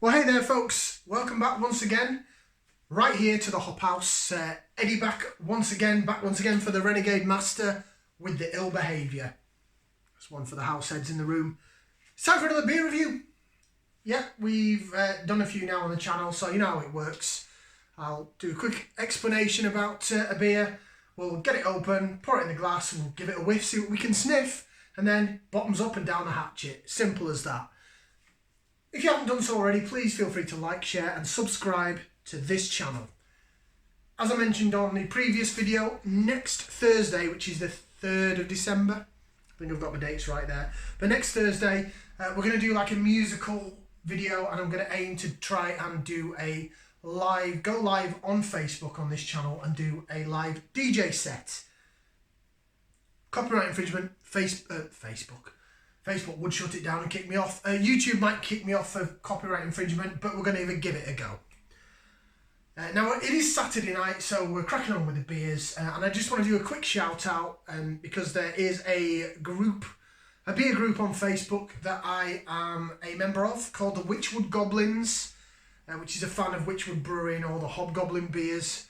Well, hey there folks, welcome back once again, right here to the Hop House. Eddy back once again for the Renegade Master with the ill behaviour. That's one for the house heads in the room. It's time for another beer review. Yeah, we've done a few now on the channel, so you know how it works. I'll do a quick explanation about a beer. We'll get it open, pour it in the glass, and we'll give it a whiff, see what we can sniff, and then bottoms up and down the hatchet. Simple as that. If you haven't done so already, please feel free to like, share and subscribe to this channel. As I mentioned on the previous video, next Thursday, which is the 3rd of December, I think I've got my dates right there, but next Thursday we're going to do like a musical video, and I'm going to aim to try and do a go live on Facebook on this channel and do a live DJ set. Copyright infringement, Facebook would shut it down and kick me off. YouTube might kick me off for copyright infringement, but we're going to even give it a go. Now, it is Saturday night, so we're cracking on with the beers, and I just want to do a quick shout out because there is a beer group on Facebook that I am a member of called the Witchwood Goblins, which is a fan of Witchwood Brewery and all the Hobgoblin beers.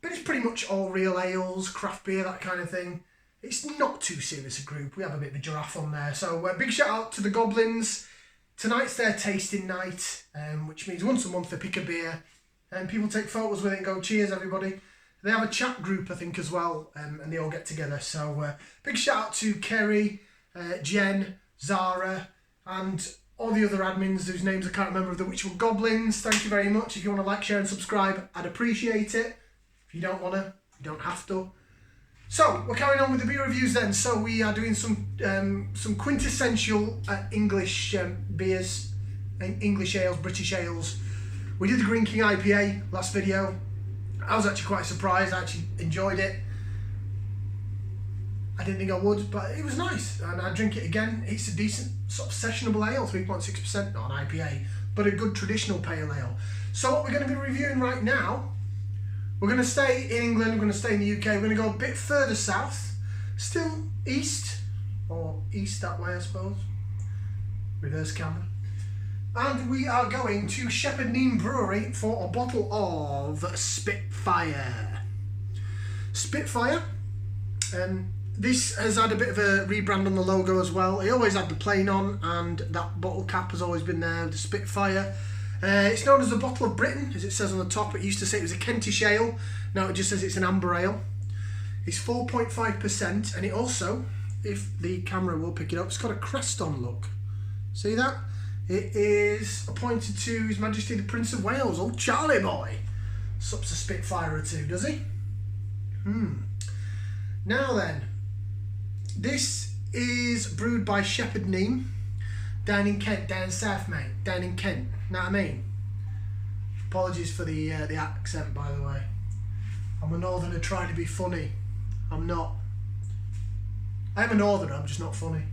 But it's pretty much all real ales, craft beer, that kind of thing. It's not too serious a group. We have a bit of a giraffe on there. So big shout out to the Goblins. Tonight's their tasting night, which means once a month they pick a beer and people take photos with it and go, cheers everybody. They have a chat group, I think, as well, and they all get together. So big shout out to Kerry, Jen, Zara, and all the other admins whose names I can't remember of the Witchwood Goblins. Thank you very much. If you want to like, share and subscribe, I'd appreciate it. If you don't want to, you don't have to. So, we're carrying on with the beer reviews then. So we are doing some quintessential English beers, English ales, British ales. We did the Green King IPA last video. I was actually quite surprised. I actually enjoyed it. I didn't think I would, but it was nice. And I'd drink it again. It's a decent sort of sessionable ale, 3.6%, not an IPA, but a good traditional pale ale. So what we're going to be reviewing right now, we're going to stay in England, we're going to stay in the UK, we're going to go a bit further south, still east, or east that way I suppose, reverse camera. And we are going to Shepherd Neame Brewery for a bottle of Spitfire. Spitfire, this has had a bit of a rebrand on the logo as well. It always had the plain on, and that bottle cap has always been there, the Spitfire. It's known as the Bottle of Britain, as it says on the top. It used to say it was a Kentish Ale. Now it just says it's an amber ale. It's 4.5%, and it also, if the camera will pick it up, it's got a crest on, look. See that? It is appointed to His Majesty the Prince of Wales, old Charlie boy. Sups a Spitfire or two, does he? Now then, this is brewed by Shepherd Neame, down in Kent, down south, mate, down in Kent. Know what I mean? Apologies for the accent, by the way. I'm a northerner trying to be funny. I'm not. I'm a northerner, I'm just not funny.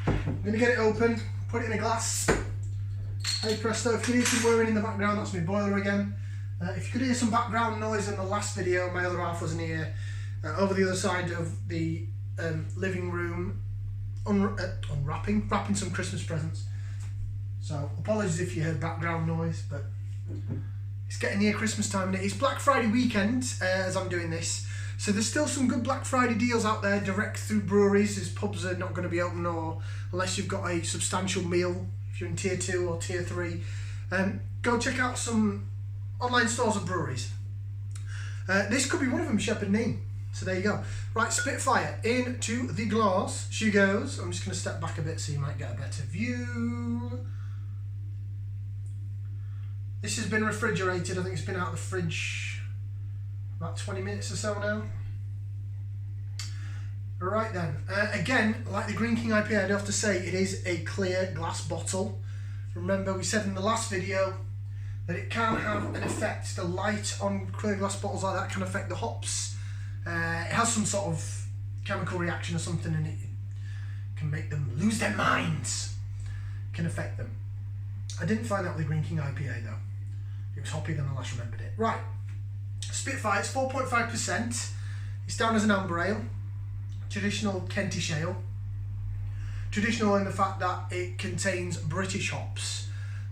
I'm gonna get it open, put it in a glass. Hey presto, if you can hear some whirring in the background, that's my boiler again. If you could hear some background noise in the last video, my other half wasn't here. Over the other side of the living room, wrapping some Christmas presents. So apologies if you heard background noise, but it's getting near Christmas time, and it's Black Friday weekend as I'm doing this. So there's still some good Black Friday deals out there direct through breweries, as pubs are not going to be open, or unless you've got a substantial meal, if you're in tier 2 or tier 3. Go check out some online stores of breweries. This could be one of them, Shepherd Neame. So there you go. Right, Spitfire into the glass. She goes. I'm just going to step back a bit so you might get a better view. This has been refrigerated. I think it's been out of the fridge about 20 minutes or so now. Right then. Again, like the Green King IPA, I do have to say it is a clear glass bottle. Remember, we said in the last video that it can have an effect. The light on clear glass bottles like that can affect the hops. It has some sort of chemical reaction or something, and it can make them lose their minds. It can affect them. I didn't find out with the Green King IPA though. It was hoppier than I last remembered it. Right, Spitfire, it's 4.5%. It's down as an amber ale, traditional Kentish ale. Traditional in the fact that it contains British hops.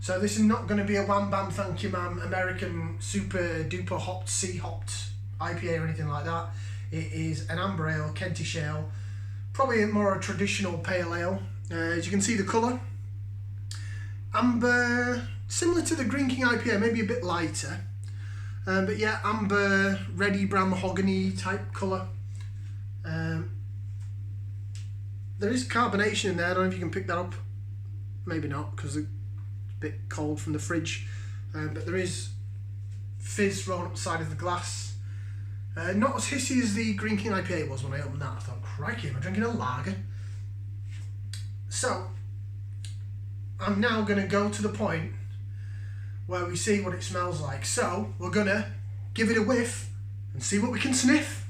So this is not going to be a wham bam thank you ma'am American super duper hopped sea hopped IPA or anything like that. It is an amber ale, Kentish ale, probably more a traditional pale ale. As you can see the colour, amber, similar to the Green King IPA, maybe a bit lighter. But yeah, amber, reddy brown mahogany type colour. There is carbonation in there, I don't know if you can pick that up. Maybe not, because it's a bit cold from the fridge. But there is fizz rolling up the side of the glass. Not as hissy as the Green King IPA was when I opened that. I thought, crikey, am I drinking a lager? So, I'm now going to go to the point where we see what it smells like. So, we're going to give it a whiff and see what we can sniff.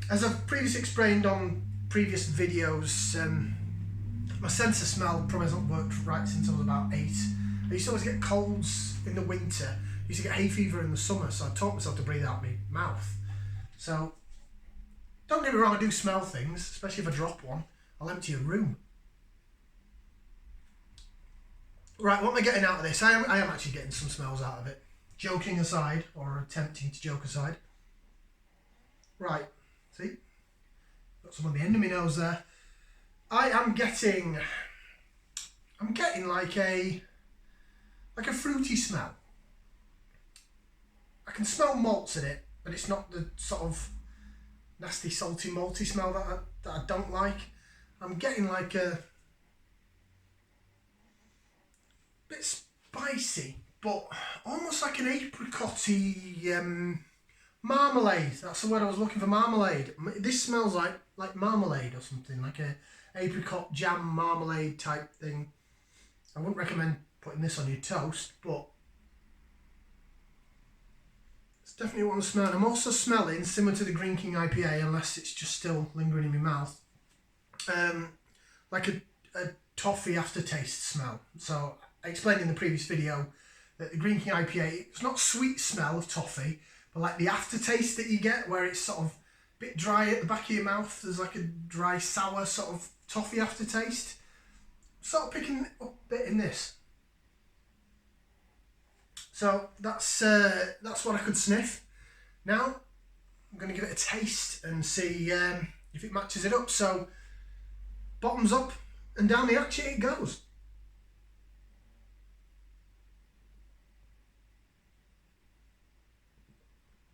As I've previously explained on previous videos, my sense of smell probably hasn't worked right since I was about 8. I used to always get colds in the winter. I used to get hay fever in the summer, so I taught myself to breathe out my mouth. So, don't get me wrong, I do smell things, especially if I drop one. I'll empty a room. Right, what am I getting out of this? I am actually getting some smells out of it. Joking aside, or attempting to joke aside. Right, see? Got some on the end of my nose there. I'm getting like a fruity smell. I can smell malts in it, but it's not the sort of nasty, salty, malty smell that I don't like. I'm getting like a bit spicy, but almost like an apricot-y marmalade. That's the word I was looking for, marmalade. This smells like marmalade or something, like a apricot jam marmalade type thing. I wouldn't recommend putting this on your toast, but it's definitely what I'm smelling. I'm also smelling, similar to the Green King IPA, unless it's just still lingering in my mouth, like a toffee aftertaste smell. So I explained in the previous video that the Green King IPA, it's not sweet smell of toffee, but like the aftertaste that you get where it's sort of a bit dry at the back of your mouth. There's like a dry, sour sort of toffee aftertaste. Sort of picking up a bit in this. So that's what I could sniff. Now I'm going to give it a taste and see if it matches it up. So bottoms up and down the hatchet it goes.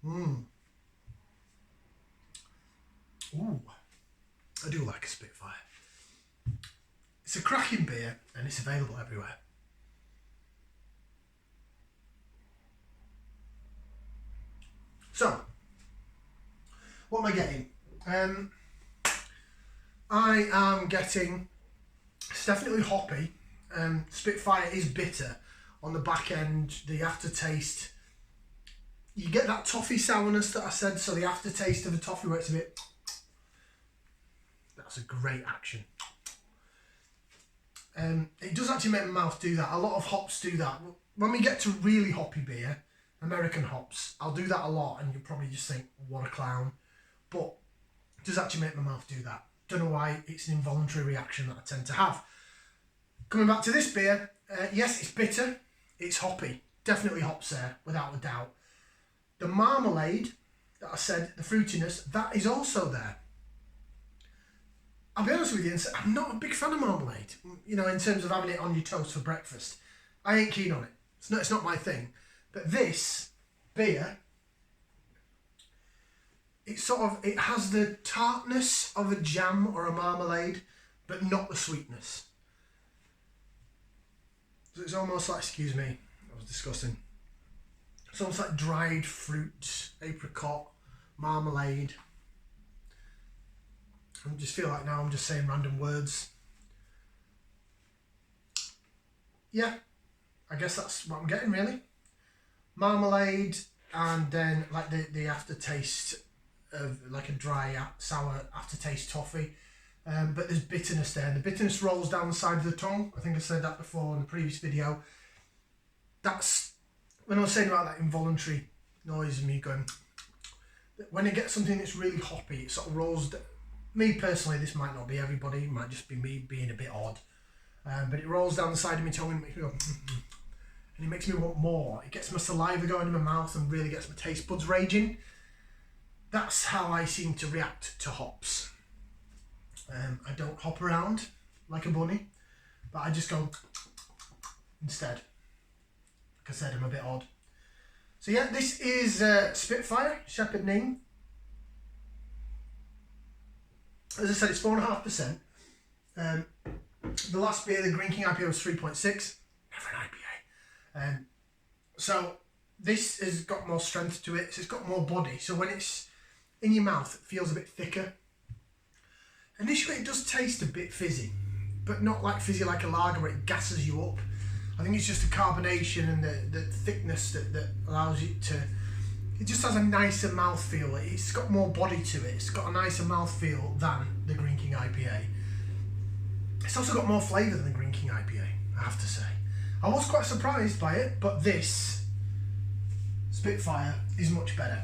Ooh, I do like a Spitfire. It's a cracking beer and it's available everywhere. So, what am I getting? I am getting, it's definitely hoppy. Spitfire is bitter on the back end, the aftertaste. You get that toffee sourness that I said, so the aftertaste of the toffee where it's a bit, that's a great action. It does actually make my mouth do that. A lot of hops do that. When we get to really hoppy beer, American hops, I'll do that a lot and you'll probably just think, what a clown. But it does actually make my mouth do that. Don't know why, it's an involuntary reaction that I tend to have. Coming back to this beer, yes, it's bitter, it's hoppy. Definitely hops there, without a doubt. The marmalade that I said, the fruitiness, that is also there. I'll be honest with you, I'm not a big fan of marmalade, you know, in terms of having it on your toast for breakfast. I ain't keen on it. It's not my thing. But this beer, it has the tartness of a jam or a marmalade, but not the sweetness. So it's almost like, excuse me, I was discussing. It's almost like dried fruit, apricot, marmalade. I just feel like now I'm just saying random words. Yeah, I guess that's what I'm getting really. Marmalade and then like the aftertaste of like a dry, sour aftertaste toffee. But there's bitterness there. And the bitterness rolls down the side of the tongue. I think I said that before in the previous video. That's when I was saying about that involuntary noise of me going, when I get something that's really hoppy, it sort of rolls. Me personally, this might not be everybody. It might just be me being a bit odd. But it rolls down the side of my tongue and makes me go, and it makes me want more. It gets my saliva going in my mouth and really gets my taste buds raging. That's how I seem to react to hops. I don't hop around like a bunny, but I just go instead. Like I said, I'm a bit odd. So yeah, this is Spitfire, Shepherd Neame. As I said, it's 4.5%. The last beer, the Green King IPA, was 3.6. Never an IPA. So this has got more strength to it. So it's got more body. So when it's in your mouth, it feels a bit thicker. Initially, it does taste a bit fizzy, but not like fizzy like a lager where it gasses you up. I think it's just the carbonation and the thickness that allows you to... It just has a nicer mouthfeel. It's got more body to it. It's got a nicer mouthfeel than the Green King IPA. It's also got more flavour than the Green King IPA, I have to say. I was quite surprised by it, but this Spitfire is much better.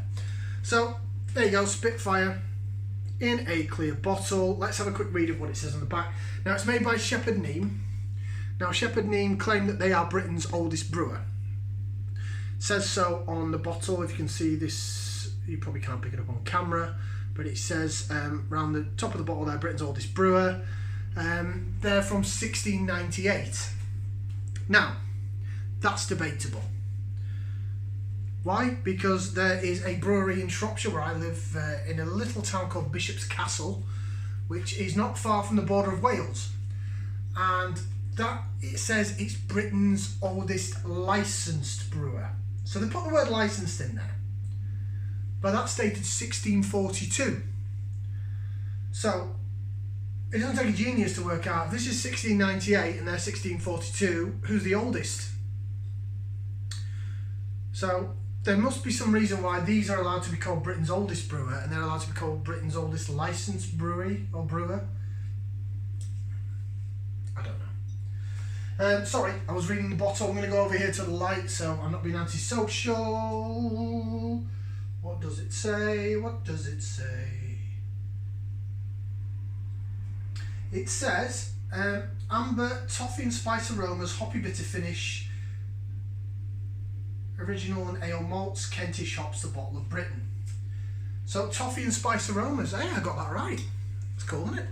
So, there you go, Spitfire in a clear bottle. Let's have a quick read of what it says on the back. Now, it's made by Shepherd Neame. Now, Shepherd Neame claim that they are Britain's oldest brewer. It says so on the bottle. If you can see this, you probably can't pick it up on camera, but it says around the top of the bottle there, Britain's oldest brewer. They're from 1698. Now, that's debatable. Why? Because there is a brewery in Shropshire where I live, in a little town called Bishop's Castle, which is not far from the border of Wales. And that, it says it's Britain's oldest licensed brewer. So they put the word licensed in there. But that's dated 1642. So it doesn't take a genius to work out. If this is 1698 and they're 1642, who's the oldest? So there must be some reason why these are allowed to be called Britain's oldest brewer and they're allowed to be called Britain's oldest licensed brewery or brewer. I don't know. Sorry, I was reading the bottle. I'm going to go over here to the light so I'm not being antisocial. What does it say? What does it say? It says amber, toffee and spice aromas, hoppy bitter finish, original and ale malts, Kentish hops, the bottle of Britain. So toffee and spice aromas. Hey, I got that right. It's cool, isn't it?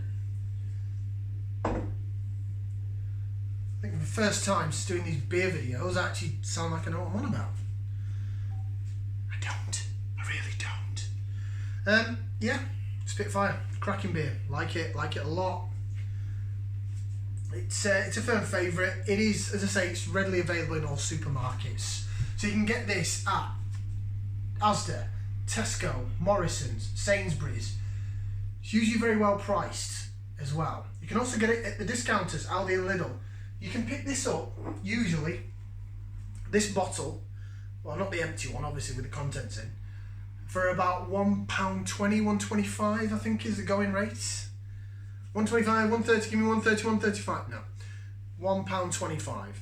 I think for the first time since doing these beer videos, I actually sound like I know what I'm on about. I don't. I really don't. Yeah, Spitfire, cracking beer. Like it a lot. It's a firm favourite. It is, as I say, it's readily available in all supermarkets. So you can get this at Asda, Tesco, Morrison's, Sainsbury's. It's usually very well priced as well. You can also get it at the discounters, Aldi and Lidl. You can pick this up, usually, this bottle, well not the empty one obviously with the contents in, for about £1.20, £1.25 I think is the going rate. 125, 130, give me 130, 135, no. £1.25.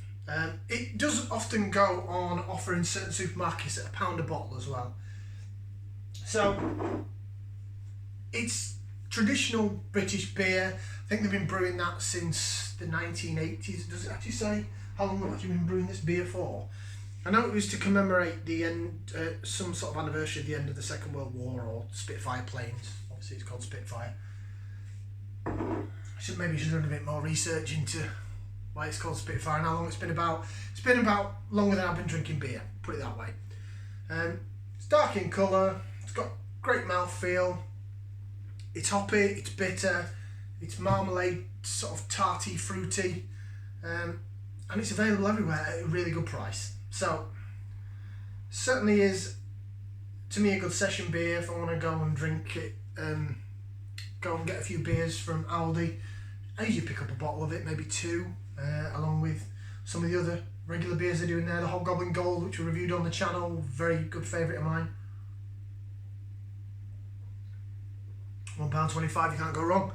It does often go on offer in certain supermarkets at £1 a bottle as well. So, it's traditional British beer. I think they've been brewing that since the 1980s. Does it actually say how long they've actually been brewing this beer for? I know it was to commemorate the end, some sort of anniversary of the end of the Second World War or Spitfire planes. Obviously it's called Spitfire. Maybe should have done a bit more research into why it's called Spitfire and how long it's been about. It's been about longer than I've been drinking beer, put it that way. It's dark in colour, it's got great mouthfeel, it's hoppy, it's bitter, it's marmalade, sort of tarty, fruity, and it's available everywhere at a really good price. So, certainly is, to me, a good session beer if I want to go and drink it, go and get a few beers from Aldi. I usually pick up a bottle of it, maybe two, along with some of the other regular beers they do in there. The Hobgoblin Gold, which we reviewed on the channel, very good favourite of mine. £1.25, you can't go wrong.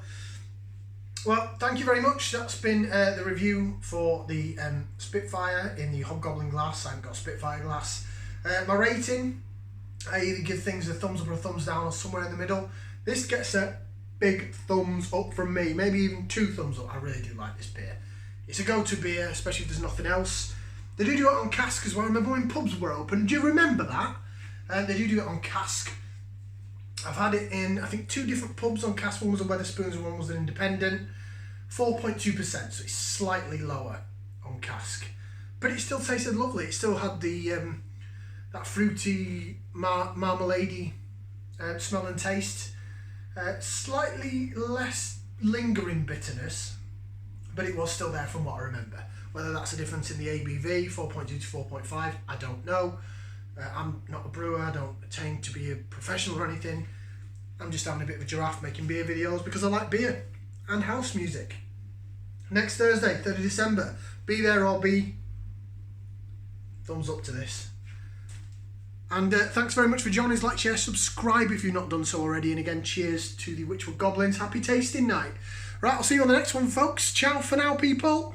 Well, thank you very much. That's been the review for the Spitfire in the Hobgoblin glass. I haven't got a Spitfire glass. My rating, I either give things a thumbs up or a thumbs down or somewhere in the middle. This gets a big thumbs up from me, maybe even 2 thumbs up. I really do like this beer. It's a go-to beer, especially if there's nothing else. They do it on cask as well. I remember when pubs were open. Do you remember that? They do it on cask. I've had it in, I think, 2 different pubs on cask. One was a Wetherspoons and one was an independent. 4.2%, so it's slightly lower on cask. But it still tasted lovely. It still had the that fruity, marmalade-y smell and taste. Slightly less lingering bitterness, but it was still there from what I remember. Whether that's a difference in the ABV, 4.2 to 4.5, I don't know. I'm not a brewer, I don't attain to be a professional or anything. I'm just having a bit of a giraffe making beer videos because I like beer and house music. Next Thursday, 3rd of December, be there or be. Thumbs up to this. And thanks very much for joining us. Like, share, subscribe if you've not done so already. And again, cheers to the Witchwood Goblins. Happy tasting night. Right, I'll see you on the next one, folks. Ciao for now, people.